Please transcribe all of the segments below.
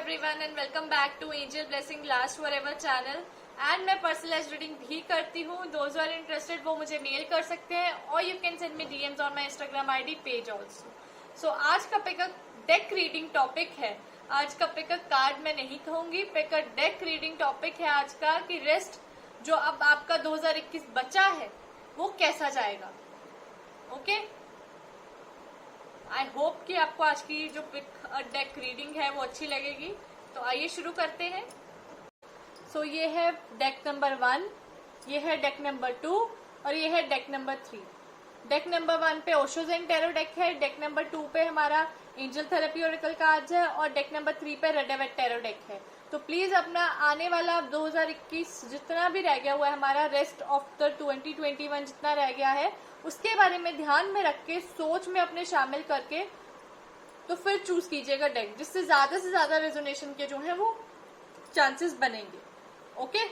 everyone and welcome back to Angel Blessing Last Forever channel and मैं personalised reading भी करती हूँ. Those are interested वो मुझे मेल कर सकते हैं और you can send me DMs on my Instagram ID page also. So आज का पिकअप डेक रीडिंग टॉपिक है. आज का पिकअप कार्ड मैं नहीं कहूंगी, पिकअप डेक रीडिंग टॉपिक है आज का कि रेस्ट जो अब आपका 2021 बचा है वो कैसा जाएगा. ओके आई होप कि आपको आज की जो डेक रीडिंग है वो अच्छी लगेगी. तो आइए शुरू करते हैं. सो ये है डेक नंबर 1, ये है डेक नंबर 2 और ये है डेक नंबर 3. डेक नंबर 1 पे ओशो ज़ेन टैरो डेक है, डेक नंबर 2 पे हमारा एंजल थेरेपी ओरेकल कार्ड्स है और डेक नंबर 3 पे रेडेवेट टैरो डेक है. तो प्लीज अपना आने वाला 2021 जितना भी रह गया हुआ है, हमारा रेस्ट ऑफ द 2021 जितना रह गया है उसके बारे में ध्यान में रख के सोच में अपने शामिल करके तो फिर चूज कीजिएगा डेक जिससे से ज्यादा रेजोनेशन के जो है वो चांसेस बनेंगे. ओके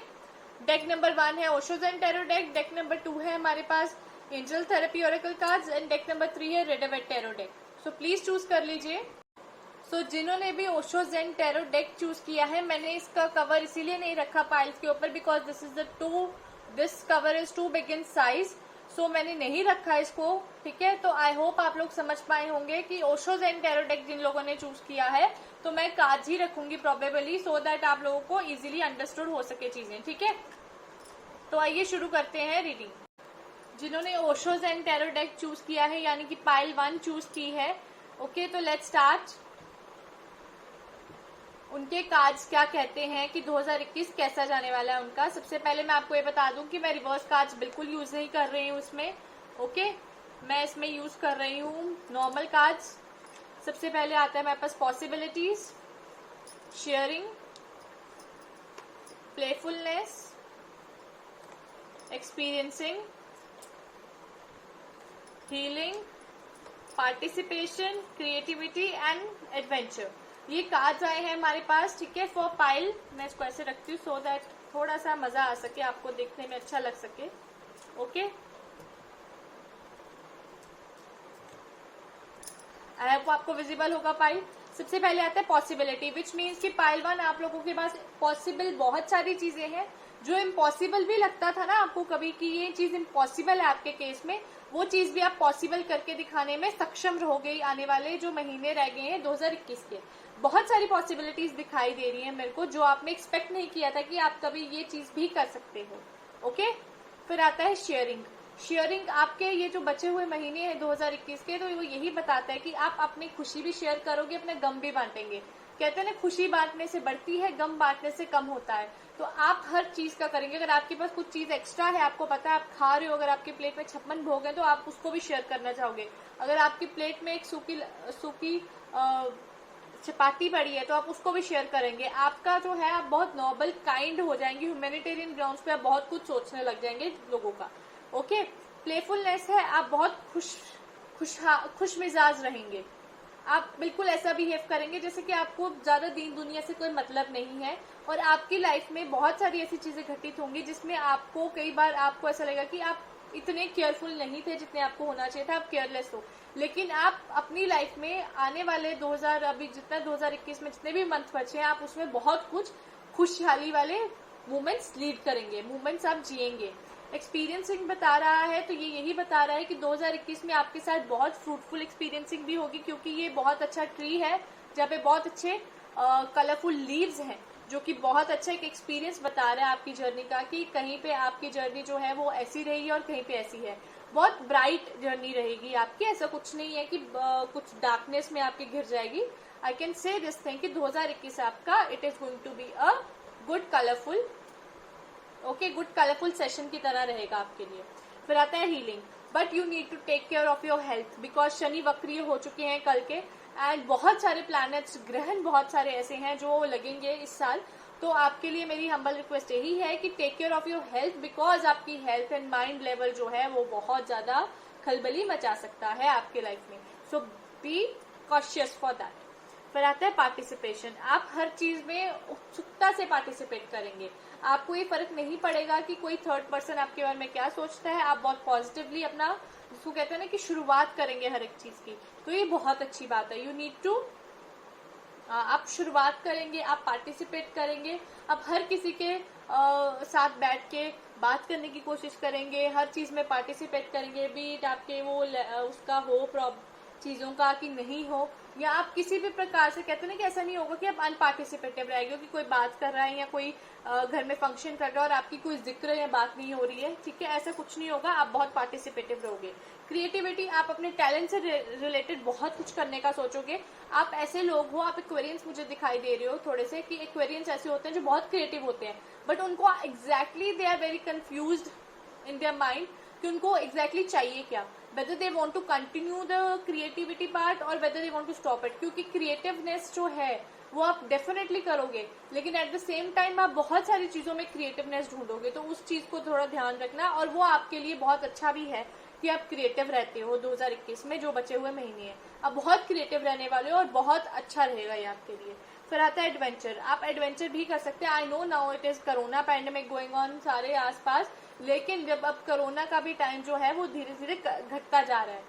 डेक नंबर 1 है Osho Zen tarot deck, deck number 2 है हमारे पास angel therapy oracle cards and deck number 3 है Rider Waite tarot deck. So please choose कर लीजिए. सो जिन्होंने भी Osho Zen tarot deck choose किया है, मैंने इसका कवर इसीलिए नहीं रखा पाइल्स के ऊपर because this cover is too big in size. So मैंने नहीं रखा इसको. ठीक है, तो आई होप आप लोग समझ पाए होंगे कि ओशो ज़ेन टैरो डेक जिन लोगों ने चूज किया है तो मैं कार्ड्स ही रखूंगी प्रोबेबली सो दैट आप लोगों को इजीली अंडरस्टूड हो सके चीजें. ठीक है, तो आइए शुरू करते हैं रीडिंग. जिन्होंने Osho Zen tarot deck choose किया है यानी कि पाइल 1 चूज की है, ओके तो लेट्स स्टार्ट. उनके कार्ड्स क्या कहते हैं कि 2021 कैसा जाने वाला है उनका. सबसे पहले मैं आपको ये बता दूं कि मैं रिवर्स कार्ड्स बिल्कुल यूज नहीं कर रही हूँ इसमें. ओके मैं इसमें यूज कर रही हूँ नॉर्मल कार्ड्स. सबसे पहले आता है मेरे पास possibilities, sharing, playfulness, experiencing, healing, participation, creativity and adventure. ये कार्ड्स आए हैं हमारे पास. ठीक है, फॉर पाइल मैं इसको ऐसे रखती हूँ सो दैट थोड़ा सा मजा आ सके, आपको देखने में अच्छा लग सके. ओके आई होप आपको विजिबल होगा पाइल. सबसे पहले आता है पॉसिबिलिटी विच मीन्स कि पाइल 1 आप लोगों के पास पॉसिबल बहुत सारी चीजें हैं. जो इम्पॉसिबल भी लगता था ना आपको कभी कि ये चीज इम्पॉसिबल है आपके केस में, वो चीज भी आप पॉसिबल करके दिखाने में सक्षम रहोगे. आने वाले जो महीने रह गए हैं 2021 के, बहुत सारी पॉसिबिलिटीज दिखाई दे रही है मेरे को जो आपने एक्सपेक्ट नहीं किया था कि आप कभी ये चीज भी कर सकते हो. ओके फिर आता है शेयरिंग. शेयरिंग आपके ये जो बचे हुए महीने हैं 2021 के, तो वो यही बताता है कि आप अपनी खुशी भी शेयर करोगे, अपने गम भी बांटेंगे. कहते हैं ना खुशी बांटने से बढ़ती है, गम बांटने से कम होता है. तो आप हर चीज का करेंगे. अगर आपके पास कुछ चीज एक्स्ट्रा है, आपको पता है आप खा रहे हो, अगर आपके प्लेट में 56 भोग है तो आप उसको भी शेयर करना चाहोगे. अगर आपकी प्लेट में एक सूखी चपाती पड़ी है तो आप उसको भी शेयर करेंगे. आपका जो है आप बहुत नॉबल काइंड हो जाएंगे. ह्यूमैनिटेरियन ग्राउंड्स पे आप बहुत कुछ सोचने लग जाएंगे लोगों का. ओके प्लेफुलनेस है, आप बहुत खुश मिजाज रहेंगे. आप बिल्कुल ऐसा बिहेव करेंगे जैसे कि आपको ज्यादा दीन दुनिया से कोई मतलब नहीं है. और आपकी लाइफ में बहुत सारी ऐसी चीजें घटित होंगी जिसमें आपको कई बार आपको ऐसा लगेगा कि आप इतने केयरफुल नहीं थे जितने आपको होना चाहिए था, आप केयरलेस हो. लेकिन आप अपनी लाइफ में आने वाले 2021 में जितने भी मंथ बचे हैं आप उसमें बहुत कुछ खुशहाली वाले मोमेंट्स लीड करेंगे, मोमेंट्स आप जिएंगे. एक्सपीरियंसिंग बता रहा है तो ये यही बता रहा है कि 2021 में आपके साथ बहुत फ्रूटफुल एक्सपीरियंसिंग भी होगी क्योंकि ये बहुत अच्छा ट्री है जहाँ पे बहुत अच्छे कलरफुल लीव्स हैं जो कि बहुत अच्छा एक एक्सपीरियंस बता रहा है आपकी जर्नी का कि कहीं पे आपकी जर्नी जो है वो ऐसी रहेगी और कहीं पे ऐसी है. बहुत ब्राइट जर्नी रहेगी आपकी. ऐसा कुछ नहीं है कि कुछ डार्कनेस में आपकी घिर जाएगी. I can say this thing कि 2021 आपका it is going to be a good colourful good colourful session की तरह रहेगा आपके लिए. फिर आता है healing. But you need to take care of your health because Shani वक्रीय हो चुके हैं कल के एंड बहुत सारे प्लैनेट्स ग्रहण बहुत सारे ऐसे हैं जो लगेंगे इस साल. तो आपके लिए मेरी हम्बल रिक्वेस्ट यही है कि take care of your health because आपकी हेल्थ एंड माइंड लेवल जो है वो बहुत ज्यादा खलबली मचा सकता है आपके लाइफ में. सो बी कॉशियस फॉर दैट. फिर आता है पार्टिसिपेशन. आप हर चीज में उत्सुकता से पार्टिसिपेट करेंगे. आपको ये फर्क नहीं पड़ेगा कि कोई थर्ड पर्सन आपके बारे में क्या सोचता है. आप बहुत पॉजिटिवली अपना जिसको कहते हैं ना कि शुरुआत करेंगे हर एक चीज की. तो ये बहुत अच्छी बात है. यू नीड टू आप शुरुआत करेंगे, आप पार्टिसिपेट करेंगे, आप हर किसी के साथ बैठ के बात करने की कोशिश करेंगे, हर चीज में पार्टिसिपेट करेंगे, बीट आपके वो उसका हो चीजों का कि नहीं हो, या आप किसी भी प्रकार से कहते हैं ना कि ऐसा नहीं होगा कि आप अनपार्टिसिपेटिव रहेंगे कि कोई बात कर रहा है या कोई घर में फंक्शन कर रहा है और आपकी कोई जिक्र या बात नहीं हो रही है, ठीक है, ऐसा कुछ नहीं होगा, आप बहुत पार्टिसिपेटिव रहोगे। क्रिएटिविटी, आप अपने टैलेंट से रिलेटेड बहुत कुछ करने का सोचोगे। आप ऐसे लोग हो, आप एक्वेरियंस मुझे दिखाई दे रहे हो थोड़े से, कि एक्वेरियंस ऐसे होते हैं जो बहुत क्रिएटिव होते हैं, बट उनको exactly they are very confused in their mind कि उनको एग्जैक्टली चाहिए क्या, whether they want to continue the creativity part or whether they want to stop it, क्योंकि क्रिएटिवनेस जो है वो आप डेफिनेटली करोगे, लेकिन एट द सेम टाइम आप बहुत सारी चीजों में क्रिएटिवनेस ढूंढोगे, तो उस चीज को थोड़ा ध्यान रखना, और वो आपके लिए बहुत अच्छा भी है कि आप क्रिएटिव रहते हो 2021 में, जो बचे हुए महीने हैं आप बहुत क्रिएटिव रहने वाले हो और बहुत अच्छा रहेगा ये आपके लिए। फिर आता है एडवेंचर, आप एडवेंचर भी कर सकते हैं। I know now it is corona pandemic going on सारे आसपास, लेकिन जब अब कोरोना का भी टाइम जो है वो धीरे धीरे घटता जा रहा है,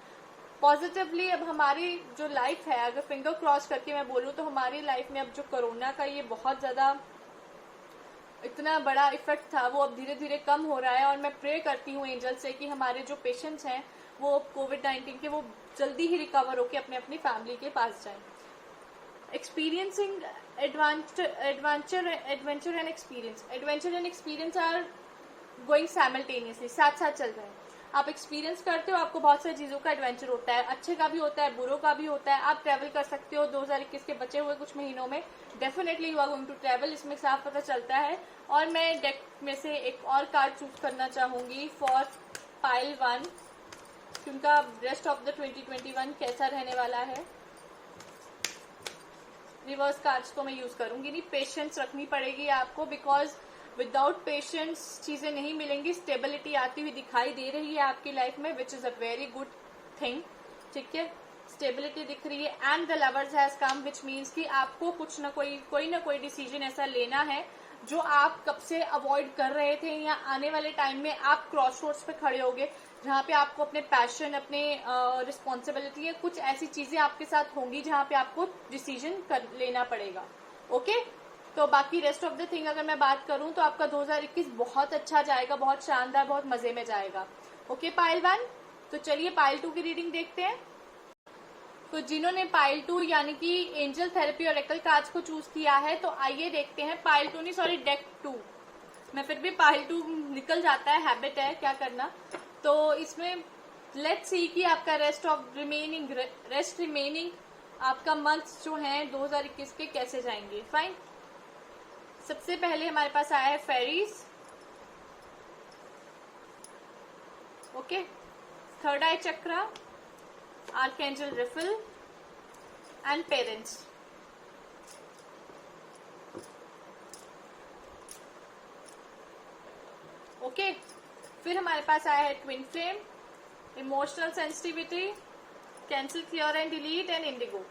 पॉजिटिवली अब हमारी जो लाइफ है, अगर फिंगर क्रॉस करके मैं बोलूँ तो हमारी लाइफ में अब जो कोरोना का ये बहुत ज्यादा इतना बड़ा इफेक्ट था वो अब धीरे धीरे कम हो रहा है, और मैं प्रे करती हूँ एंजल से कि हमारे जो पेशेंट्स हैं वो कोविड-19 के वो जल्दी ही रिकवर होकर अपने अपनी फैमिली के पास जाएं। Experiencing adventure and experience are going simultaneously, साथ साथ चल रहे हैं। आप एक्सपीरियंस करते हो, आपको बहुत सारी चीजों का एडवेंचर होता है, अच्छे का भी होता है, बुरों का भी होता है। आप ट्रैवल कर सकते हो 2021 के बचे हुए कुछ महीनों में, definitely you are going to travel, इसमें साफ पता चलता है। और मैं डेक में से एक और कार्ड चूज करना चाहूंगी फॉर पाइल 1, उनका रेस्ट ऑफ द 2021 कैसा रहने वाला है। रिवर्स कार्ड्स को मैं यूज करूंगी नहीं, पेशेंस रखनी पड़ेगी आपको, बिकॉज विदाउट पेशेंस चीजें नहीं मिलेंगी। स्टेबिलिटी आती हुई दिखाई दे रही है आपकी लाइफ में, which is a very good thing, ठीक है, स्टेबिलिटी दिख रही है। And the lovers has come, which means कि आपको कुछ ना कोई डिसीजन ऐसा लेना है जो आप कब से अवॉइड कर रहे थे, या आने वाले टाइम में आप क्रॉस रोड्स पे खड़े होगे जहाँ पे आपको अपने पैशन, अपने रिस्पॉन्सिबिलिटी, कुछ ऐसी चीजें आपके साथ होंगी जहाँ पे आपको डिसीजन लेना पड़ेगा। ओके, तो बाकी रेस्ट ऑफ द थिंग अगर मैं बात करूं तो आपका 2021 बहुत अच्छा जाएगा, बहुत शानदार, बहुत मजे में जाएगा। ओके पाइल 1, तो चलिए पाइल 2 की रीडिंग देखते हैं। तो जिन्होंने पाइल 2 यानी कि एंजल थेरेपी और एक्ल कार्ड्स को चूज किया है, तो आइए देखते हैं पाइल 2 नहीं सॉरी डेक 2, मैं फिर भी पाइल 2 निकल जाता है, हैबिट है क्या करना। तो इसमें लेट्स सी कि आपका रेस्ट रिमेनिंग आपका मंथ जो है 2021 के कैसे जाएंगे। फाइन, सबसे पहले हमारे पास आया है fairies, okay, third eye chakra, archangel refill and parents. Okay, फिर हमारे पास आया है twin flame, emotional sensitivity, cancel, clear and delete and indigo.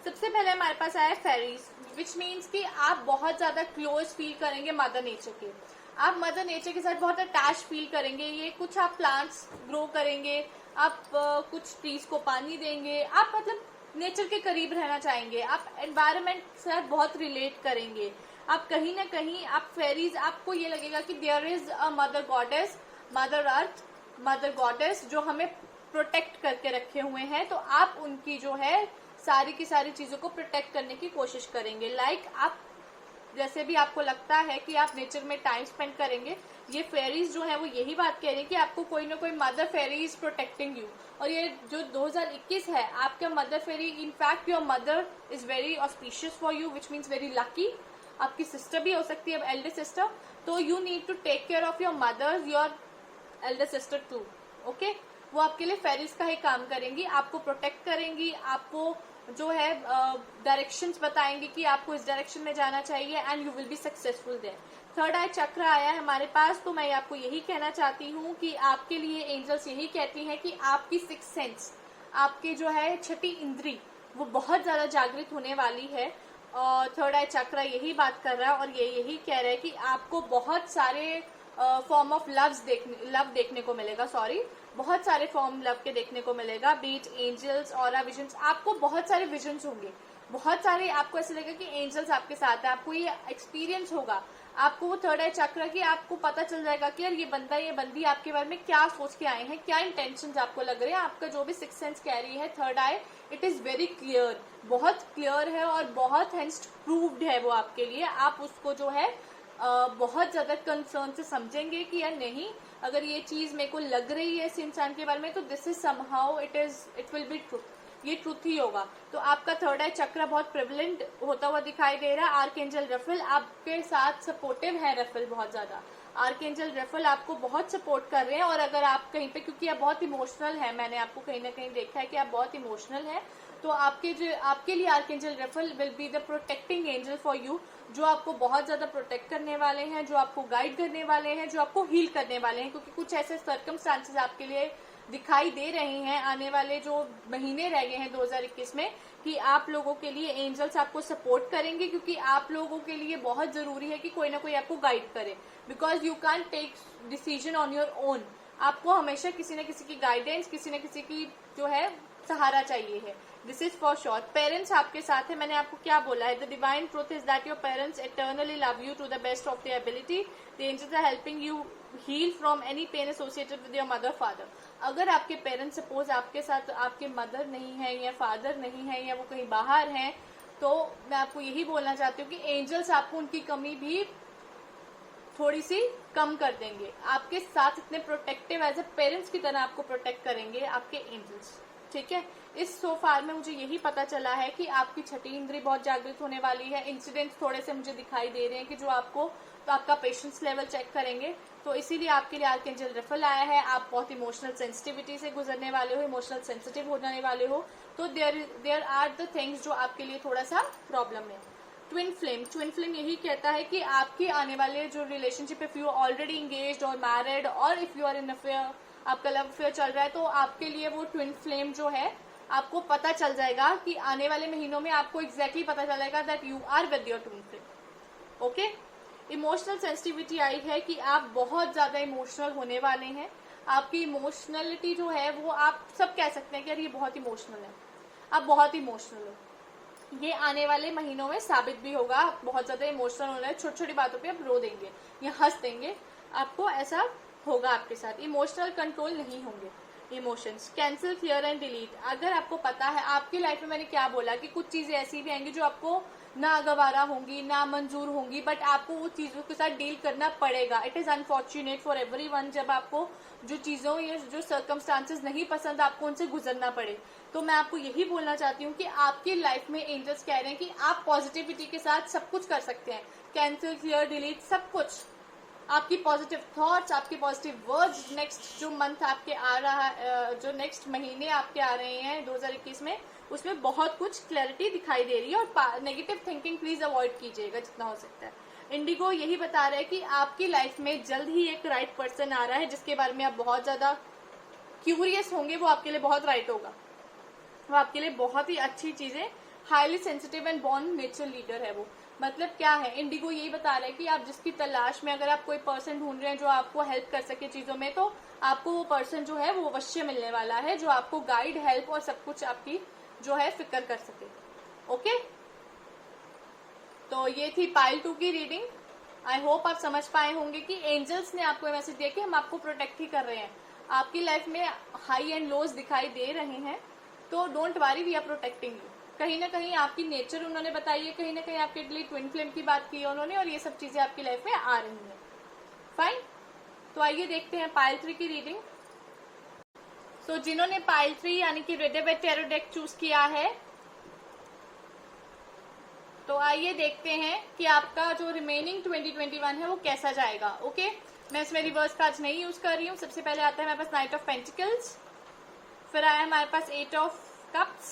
सबसे पहले हमारे पास आया फेरीज, विच मीन्स कि आप बहुत ज्यादा क्लोज फील करेंगे मदर नेचर के, आप मदर नेचर के साथ बहुत अटैच फील करेंगे। ये कुछ आप प्लांट्स ग्रो करेंगे, आप कुछ ट्रीज को पानी देंगे, आप मतलब नेचर के करीब रहना चाहेंगे, आप एनवायरनमेंट के साथ बहुत रिलेट करेंगे। आप कहीं ना कहीं आप फेरीज, आपको ये लगेगा कि there is a mother goddess, mother earth, mother goddess जो हमें प्रोटेक्ट करके रखे हुए हैं, तो आप उनकी जो है सारी की सारी चीजों को प्रोटेक्ट करने की कोशिश करेंगे। लाइक आप जैसे भी आपको लगता है कि आप नेचर में टाइम स्पेंड करेंगे, ये फेरीज जो है वो यही बात कह रही है कि आपको कोई ना कोई mother fairy is protecting you. और ये जो 2021 है आपका mother fairy, in fact your mother is very auspicious for you, which means very lucky. आपकी सिस्टर भी हो सकती है, एल्डर सिस्टर, तो you need to take care of your mother, your elder sister too. Okay, वो आपके लिए फेरीज का ही काम करेंगी, आपको प्रोटेक्ट करेंगी, आपको जो है डायरेक्शंस बताएंगे कि आपको इस डायरेक्शन में जाना चाहिए, and you will be successful there. Third eye chakra आया है हमारे पास, तो मैं आपको यही कहना चाहती हूँ कि आपके लिए एंजल्स यही कहती हैं कि आपकी सिक्स सेंस, आपकी जो है छठी इंद्री, वो बहुत ज्यादा जागृत होने वाली है। और थर्ड आई चक्र यही बात कर रहा है और ये यही कह रहा है कि आपको बहुत सारे फॉर्म ऑफ लव देखने को मिलेगा, बहुत सारे फॉर्म लव के देखने को मिलेगा, बीट एंजल्स और विजन्स, आपको बहुत सारे विजन्स होंगे, बहुत सारे आपको ऐसे लगेगा कि एंजल्स आपके साथ है, आपको ये एक्सपीरियंस होगा, आपको वो थर्ड आई चक्र की आपको पता चल जाएगा कि यार ये बंदा ये बंदी आपके बारे में क्या सोच के आए हैं, क्या इंटेंशंस आपको लग रहे हैं। आपका जो भी सिक्स सेंस कैरी है third I, it is very clear, बहुत क्लियर है और बहुत हेंस प्रूव्ड है वो आपके लिए। आप उसको जो है बहुत ज्यादा कंसर्न से समझेंगे कि यार नहीं, अगर ये चीज मेरे को लग रही है इस इंसान के बारे में तो this is somehow it will be truth, ये ट्रूथ ही होगा। तो आपका थर्ड आई चक्र बहुत प्रिविलेंट होता हुआ दिखाई दे रहा है। आर्कएंजल रफेल आपके साथ सपोर्टिव है, रफेल बहुत ज्यादा, आर्कएंजल रफेल आपको बहुत सपोर्ट कर रहे हैं। और अगर आप कहीं पे, क्योंकि आप बहुत इमोशनल है, मैंने आपको कहीं ना कहीं देखा है कि आप बहुत इमोशनल है, तो आपके लिए archangel Raphael will be the protecting angel for you, जो आपको बहुत ज्यादा प्रोटेक्ट करने वाले हैं, जो आपको गाइड करने वाले हैं, जो आपको हील करने वाले हैं। क्योंकि कुछ ऐसे सर्कमस्टांसेस आपके लिए दिखाई दे रहे हैं आने वाले जो महीने रह गए हैं 2021 में, कि आप लोगों के लिए एंजल्स आपको सपोर्ट करेंगे, क्योंकि आप लोगों के लिए बहुत जरूरी है कि कोई ना कोई आपको गाइड करे, because you can take decision on your own. आपको हमेशा किसी न किसी की गाइडेंस, किसी न किसी की जो है सहारा चाहिए है। This is for sure. Parents आपके साथ है, मैंने आपको क्या बोला है, the divine truth is that your parents eternally love you to the best of their ability, the angels are helping you heal from any pain associated with your mother father. अगर आपके पेरेंट्स सपोज आपके साथ आपके mother नहीं है या father नहीं है या वो कहीं बाहर हैं, तो मैं आपको यही बोलना चाहती हूँ कि एंजल्स आपको उनकी कमी भी थोड़ी सी कम कर देंगे, आपके साथ इतने प्रोटेक्टिव एज ए पेरेंट्स की तरह आपको प्रोटेक्ट करेंगे आपके एंजल्स। ठीक है, इस सोफार में मुझे यही पता चला है कि आपकी छठी इंद्री बहुत जागृत होने वाली है। इंसिडेंट्स थोड़े से मुझे दिखाई दे रहे हैं कि जो आपको, तो आपका पेशेंस लेवल चेक करेंगे, तो इसीलिए आपके लिए आर्कएंजल रफेल आया है। आप बहुत इमोशनल सेंसिटिविटी से गुजरने वाले हो, इमोशनल सेंसिटिव हो जाने वाले हो, तो देयर आर द थिंग्स जो आपके लिए थोड़ा सा प्रॉब्लम है। ट्विन फ्लेम यही कहता है कि आपकी आने वाले जो relationship, if you already engaged और मैरिड और if you are in affair, आपका लव अफेयर चल रहा है, तो आपके लिए वो ट्विन फ्लेम जो है आपको पता चल जाएगा कि आने वाले महीनों में आपको एग्जैक्टली पता चलेगा that you are with your twin flame. Okay, emotional sensitivity आई है कि आप बहुत ज्यादा इमोशनल होने वाले हैं। आपकी इमोशनलिटी जो है वो आप सब कह सकते हैं कि यार ये बहुत इमोशनल है, आप बहुत इमोशनल हो। ये आने वाले महीनों में साबित भी होगा, आप बहुत ज्यादा इमोशनल हो रहे हैं, छोटी छोटी बातों पे आप रो देंगे या हंस देंगे, आपको ऐसा होगा आपके साथ। इमोशनल कंट्रोल नहीं होंगे, emotions cancel, clear and delete. अगर आपको पता है आपकी लाइफ में, मैंने क्या बोला कि कुछ चीजें ऐसी भी आएंगी जो आपको ना गवारा होंगी, ना मंजूर होंगी, बट आपको वो चीजों के साथ डील करना पड़ेगा। It is unfortunate for everyone जब आपको जो चीजों या जो सर्कमस्टांसेस नहीं पसंद आपको उनसे गुजरना पड़े। तो मैं आपको यही बोलना चाहती हूँ कि आपकी लाइफ में एंजल्स कह रहे हैं कि आप पॉजिटिविटी के साथ सब कुछ कर सकते हैं, कैंसिल, क्लियर, डिलीट, सब कुछ। आपकी पॉजिटिव थॉट्स, आपके पॉजिटिव वर्ड्स, नेक्स्ट जो मंथ आपके आ रहा है, जो नेक्स्ट महीने आपके आ रहे हैं 2021 में, उसमें बहुत कुछ क्लैरिटी दिखाई दे रही है। और नेगेटिव थिंकिंग प्लीज अवॉइड कीजिएगा जितना हो सकता है। इंडिगो यही बता रहा है कि आपकी लाइफ में जल्द ही एक राइट पर्सन आ रहा है जिसके बारे में आप बहुत ज्यादा क्यूरियस होंगे, वो आपके लिए बहुत राइट होगा, वो आपके लिए बहुत ही अच्छी चीजें, highly sensitive and born nature leader है वो। मतलब क्या है, इंडिगो यही बता रहा है कि आप जिसकी तलाश में अगर आप कोई पर्सन ढूंढ रहे हैं जो आपको हेल्प कर सके चीजों में, तो आपको वो पर्सन जो है वो अवश्य मिलने वाला है, जो आपको गाइड, हेल्प और सब कुछ आपकी जो है फिक्र कर सके। ओके, तो ये थी पाइल 2 की रीडिंग। आई होप आप समझ पाए होंगे कि एंजल्स ने आपको मैसेज दिया कि हम आपको प्रोटेक्ट ही कर रहे हैं। आपकी लाइफ में हाई एंड लोज दिखाई दे रहे हैं, तो don't worry, we are protecting you. कहीं ना कहीं आपकी नेचर उन्होंने बताई है, कहीं ना कहीं आपके लिए ट्विन फ्लेम की बात की है उन्होंने, और ये सब चीजें आपकी लाइफ में आ रही हैं। फाइन, तो आइए देखते हैं पाइल 3 की रीडिंग। सो जिन्होंने पाइल 3 यानी कि रिडेबेट टैरो डेक चूज किया है, तो आइए देखते हैं कि आपका जो रिमेनिंग 2021 है वो कैसा जाएगा। ओके, मैं इसमें रिवर्स कार्ड्स नहीं यूज कर रही हूँ। सबसे पहले आता है हमारे पास नाइट ऑफ पेंटिकल्स, फिर आया हमारे पास 8 of cups,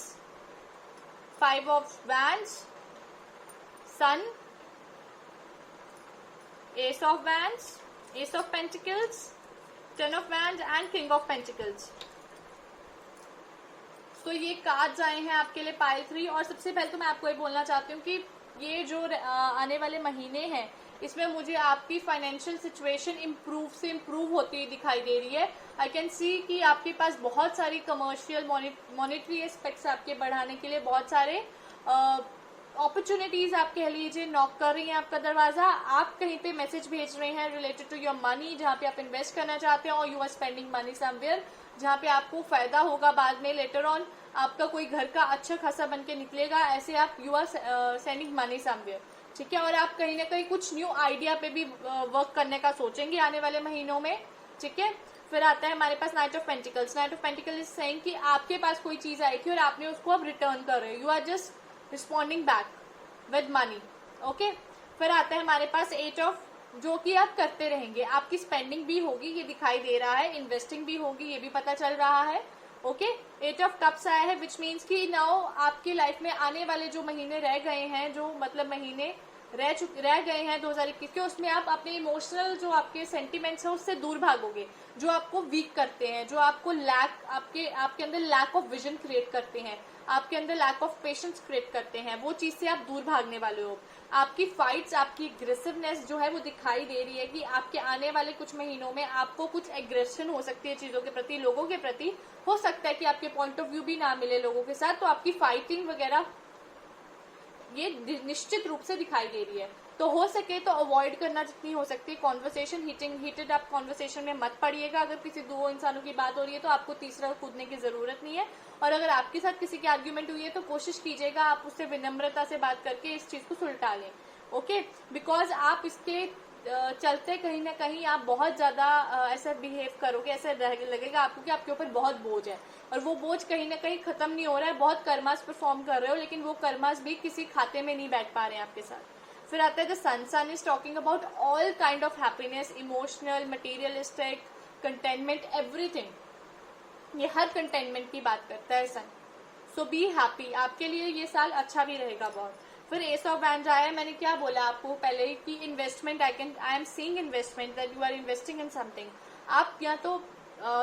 5 of wands, sun, ace of wands, ace of pentacles, 10 of wands and king of pentacles. तो ये कार्ड्स आए हैं आपके लिए पाइल 3। और सबसे पहले तो मैं आपको ये बोलना चाहती हूँ कि ये जो आने वाले महीने हैं, इसमें मुझे आपकी फाइनेंशियल सिचुएशन इम्प्रूव होती हुई दिखाई दे रही है। आई कैन सी कि आपके पास बहुत सारी कमर्शियल, मॉनेटरी एस्पेक्ट्स आपके बढ़ाने के लिए बहुत सारे अपॉर्चुनिटीज आप कह लीजिए नॉक कर रही हैं आपका दरवाजा, आप कहीं पे मैसेज भेज रहे हैं रिलेटेड टू योर मनी, जहाँ पे आप इन्वेस्ट करना चाहते हैं, और you are spending money somewhere जहाँ पे आपको फायदा होगा बाद में लेटर ऑन, आपका कोई घर का अच्छा खासा बन के निकलेगा, ऐसे आप you are sending money somewhere, ठीक है। और आप कहीं ना कहीं कुछ न्यू आइडिया पे भी वर्क करने का सोचेंगे आने वाले महीनों में, ठीक है। फिर आता है हमारे पास knight of pentacles. Knight of pentacle is saying कि आपके पास कोई चीज आई थी और आपने उसको अब रिटर्न कर रहे हो, you are just responding back with money, okay. फिर आता है हमारे पास एट ऑफ, जो कि आप करते रहेंगे, आपकी स्पेंडिंग भी होगी ये दिखाई दे रहा है, इन्वेस्टिंग भी होगी ये भी पता चल रहा है, ओके। एट ऑफ कप्स आया है विच मीन्स कि नाउ आपकी लाइफ में आने वाले जो महीने रह गए हैं, जो मतलब महीने रह गए हैं 2021 के, उसमें आप अपने इमोशनल जो आपके सेंटिमेंट्स हैं उससे दूर भागोगे, जो आपको वीक करते हैं, जो आपको लैक आपके अंदर लैक ऑफ विजन क्रिएट करते हैं, आपके अंदर लैक ऑफ पेशेंस क्रिएट करते हैं, वो चीज से आप दूर भागने वाले हो। आपकी फाइट्स, आपकी एग्रेसिवनेस जो है वो दिखाई दे रही है कि आपके आने वाले कुछ महीनों में आपको कुछ एग्रेशन हो सकती है चीजों के प्रति, लोगों के प्रति। हो सकता है कि आपके पॉइंट ऑफ व्यू भी ना मिले लोगों के साथ, तो आपकी फाइटिंग वगैरह ये निश्चित रूप से दिखाई दे रही है। तो हो सके तो अवॉइड करना जितनी हो सकती है कॉन्वर्सेशन, हीटेड अप कॉन्वर्सेशन में मत पड़िएगा। अगर किसी दो इंसानों की बात हो रही है तो आपको तीसरा कूदने की जरूरत नहीं है। और अगर आपके साथ किसी की आर्ग्यूमेंट हुई है तो कोशिश कीजिएगा आप उससे विनम्रता से बात करके इस चीज को सुलटा लें, ओके। बिकॉज आप इसके चलते कहीं ना कहीं आप बहुत ज्यादा ऐसा बिहेव करोगे, ऐसा लगेगा आपको कि आपके ऊपर बहुत बोझ है, और वो बोझ कहीं ना कहीं खत्म नहीं हो रहा है। बहुत कर्मास परफॉर्म कर रहे हो लेकिन वो कर्मास भी किसी खाते में नहीं बैठ पा रहे हैं आपके साथ। फिर आता है the sun. Sun is talking about all kind of happiness, emotional, materialistic, containment, everything. ये हर कंटेनमेंट की बात करता है सन। सो बी हैप्पी, आपके लिए ये साल अच्छा भी रहेगा बहुत। फिर एस ऑफ वैंड आया है, मैंने क्या बोला आपको पहले ही कि investment, I am seeing investment, that you are investing in something. आप या तो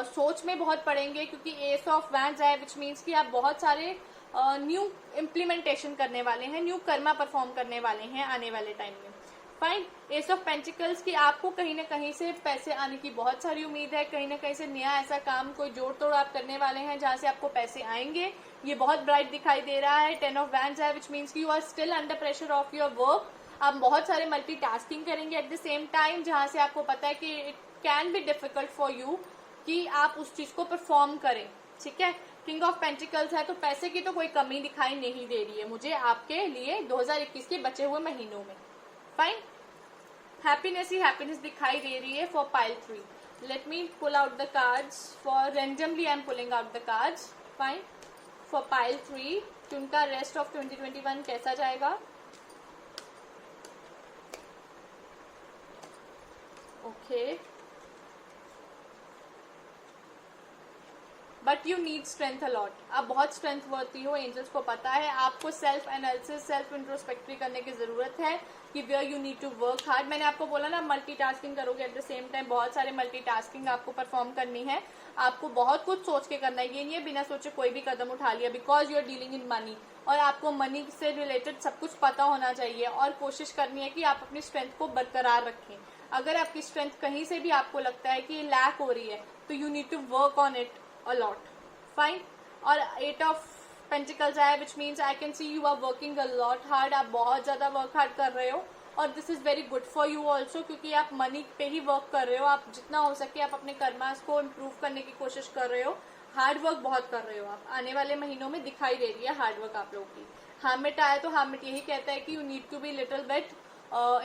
सोच में बहुत पड़ेंगे क्योंकि एस ऑफ वैंड आया, विच मीन्स कि आप बहुत सारे न्यू इम्प्लीमेंटेशन करने वाले हैं, न्यू कर्मा परफॉर्म करने वाले हैं आने वाले टाइम में। फाइन। एस ऑफ पेंटिकल्स की आपको कहीं ना कहीं से पैसे आने की बहुत सारी उम्मीद है, कहीं ना कहीं से नया ऐसा काम कोई जोड़ तोड़ आप करने वाले हैं जहां से आपको पैसे आएंगे, ये बहुत ब्राइट दिखाई दे रहा है। 10 ऑफ वैंड्स है which means you are still under pressure of your work. आप बहुत सारे मल्टीटास्किंग करेंगे एट द सेम टाइम, जहां से आपको पता है कि it can be difficult for you कि आप उस चीज को परफॉर्म करें, ठीक है। किंग ऑफ पेंटिकल्स है, तो पैसे की तो कोई कमी दिखाई नहीं दे रही है मुझे आपके लिए 2021 के बचे हुए महीनों में। फाइन। हैप्पीनेस ही हैप्पीनेस दिखाई दे रही है for pile 3। Let me pull out the cards for randomly, I am pulling out the cards. Fine. For pile 3 कि उनका रेस्ट ऑफ 2021 कैसा जाएगा। Okay, but you need strength a lot. आप बहुत स्ट्रेंथ वर्ती हो, एंजल्स को पता है। आपको सेल्फ एनालिसिस, सेल्फ इंट्रोस्पेक्टरी करने की जरूरत है कि where you need to work hard. मैंने आपको बोला ना मल्टीटास्किंग करोगे एट द सेम टाइम, बहुत सारे मल्टीटास्किंग आपको परफॉर्म करनी है, आपको बहुत कुछ सोच के करना है। ये नहीं है बिना सोचे कोई भी कदम उठा लिया, because you are dealing in money, और आपको मनी से रिलेटेड सब कुछ पता होना चाहिए और कोशिश करनी है कि आप अपनी स्ट्रेंथ को बरकरार रखें। अगर आपकी स्ट्रेंथ कहीं से भी आपको लगता है कि ये लैक हो रही है तो you need to work on it a lot. Fine. और 8 of Pentacles आया which means I can see you are working a lot hard. आप बहुत ज्यादा वर्क हार्ड कर रहे हो और this is very good for you also, क्योंकि आप मनी पे ही वर्क कर रहे हो। आप जितना हो सके आप अपने कर्मास को इम्प्रूव करने की कोशिश कर रहे हो, हार्ड वर्क बहुत कर रहे हो आप। आने वाले महीनों में दिखाई दे रही है हार्ड वर्क आप लोगों की। हार्मिट आया तो हार्मिट यही कहता है कि you need to be little bit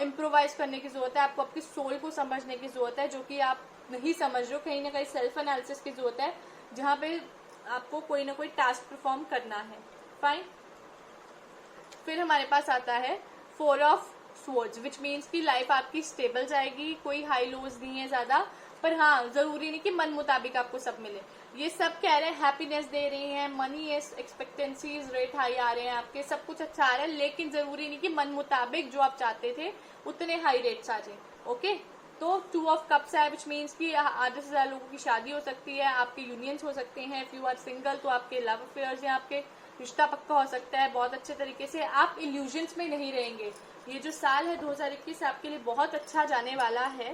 improvise करने की जरूरत है, आपको आपकी सोल को समझने की जरूरत है, जो कि आप नहीं समझ रहे हो। कहीं ना कहीं सेल्फ एनालिसिस की जरूरत है जहां पे आपको कोई ना कोई टास्क परफॉर्म करना है। फाइन। फिर हमारे पास आता है 4 ऑफ स्वॉर्ड्स विच मीन्स की लाइफ आपकी स्टेबल जाएगी, कोई हाई लोज नहीं है ज्यादा, पर हाँ जरूरी नहीं कि मन मुताबिक आपको सब मिले। ये सब कह रहे हैं हैप्पीनेस दे रही हैं, मनी एक्सपेक्टेंसीज रेट हाई आ रहे हैं आपके, सब कुछ अच्छा आ रहा है, लेकिन जरूरी नहीं कि मन मुताबिक जो आप चाहते थे उतने हाई रेट्स आ जाए, ओके। तो 2 ऑफ कप्स है विच मीन्स की आधे से ज्यादा लोगों की शादी हो सकती है, आपके यूनियंस हो सकते हैं। इफ यू आर सिंगल तो आपके लव अफेयर्स हैं, आपके रिश्ता पक्का हो सकता है बहुत अच्छे तरीके से। आप इल्यूजन्स में नहीं रहेंगे। ये जो साल है 2021 आपके लिए बहुत अच्छा जाने वाला है,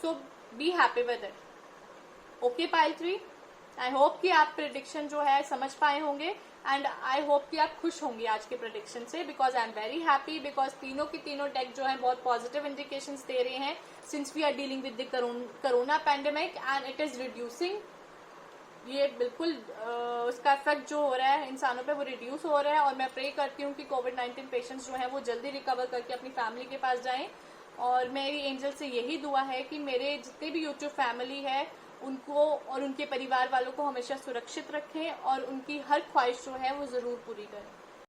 so be happy with it. Okay pile 3, I hope कि आप प्रेडिक्शन जो है समझ पाए होंगे। एंड आई होप कि आप खुश होंगे आज के प्रेडिक्शन से, because I am very happy, because तीनों की तीनों डेक जो है बहुत पॉजिटिव इंडिकेशंस दे रहे हैं since we are dealing with the corona pandemic and it is reducing. ये बिल्कुल उसका इफेक्ट जो हो रहा है इंसानों पे वो रिड्यूस हो रहा है, और मैं प्रे करती हूँ कि कोविड-19 पेशेंट्स जो हैं वो जल्दी रिकवर करके अपनी फैमिली के पास जाएं। और मेरी एंजल से यही दुआ है कि मेरे जितने भी यूट्यूब फैमिली है उनको और उनके परिवार वालों को हमेशा सुरक्षित रखें और उनकी हर ख्वाहिश जो है वो ज़रूर पूरी करें।